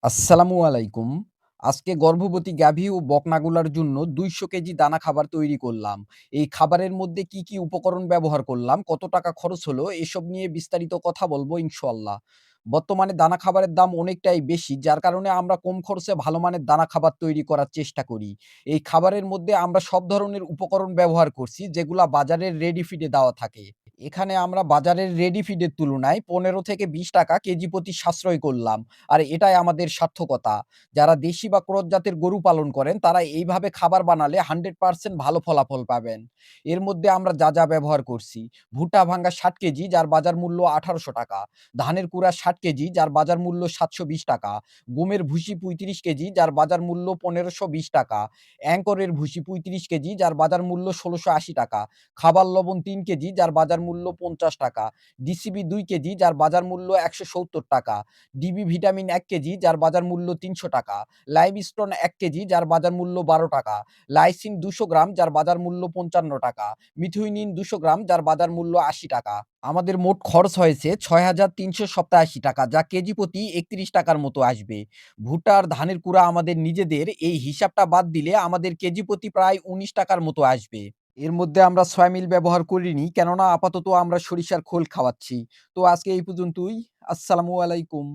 আসসালামু আলাইকুম। আজকে গর্ভবতী গাভী ও বকনাগুলার জন্য ২০০ কেজি দানা খাবার তৈরি করলাম। এই খাবারের মধ্যে কি, কি উপকরণ ব্যবহার করলাম, কত টাকা খরচ হলো, এসব নিয়ে বিস্তারিত কথা বলবো ইনশাআল্লাহ। বর্তমানে দানা খাবারের দাম অনেকটাই বেশি, যার কারণে আমরা কম খরচে ভালো মানের দানা খাবার তৈরি করার চেষ্টা করি। এই খাবারের মধ্যে আমরা সব ধরনের উপকরণ ব্যবহার করছি, যেগুলা বাজারের রেডি ফিডে দেওয়া থাকে। এখানে আমরা বাজারের রেডি ফিডের তুলনায় ১৫ থেকে ২০ টাকা কেজি প্রতি সাশ্রয় করলাম। আর এটাই আমাদের সার্থকতা। যারা দেশি বা ক্রস জাতের গরু পালন করেন, তারা এইভাবে খাবার বানালে 100% ভালো ফলাফল পাবেন। এর মধ্যে আমরা যা ব্যবহার করছি: ভুট্টা ভাঙ্গা ৬০ কেজি, যার বাজার মূল্য ৳১৮০০, ধানের কুড়া ৬০ কেজি, যার বাজার মূল্য ৳৭২০, গমের ভুসি ৩৫ কেজি, যার বাজার মূল্য ৳১৫২০, অ্যাঙ্করের ভুসি ৩৫ কেজি, যার বাজার মূল্য ৳১৬৮০, খাবার লবণ ৩ কেজি, যার বাজার মূল্য ৳৫০, ডিসিবি ২ কেজি, যার বাজার মূল্য ৳১৭০, ডিবি ভিটামিন ১ কেজি, যার বাজার মূল্য ৳৩০০, লাইমস্টোন ১ কেজি, যার বাজার মূল্য ৳১২, লাইসিন ২০০ গ্রাম, যার বাজার মূল্য ৳৫৫, মিথিওনিন ২০০ গ্রাম, যার বাজার মূল্য ৳৮০। আমাদের মোট খরচ হয়েছে ৳৬,৩৮৭ যা কেজি প্রতি ৳৩১ মতো আসবে। ভুট্টা আর ধানের কুড়া আমাদের নিজেদের, এই হিসাবটা বাদ দিলে আমাদের কেজি প্রতি প্রায় ৳১৯ মতো আসবে। এর মধ্যে আমরা সয়া মিল ব্যবহার করিনি, কেননা আপাতত আমরা সরিষার খোল খাওয়াচ্ছি। তো আজকে এই পর্যন্তই। আসসালামু আলাইকুম।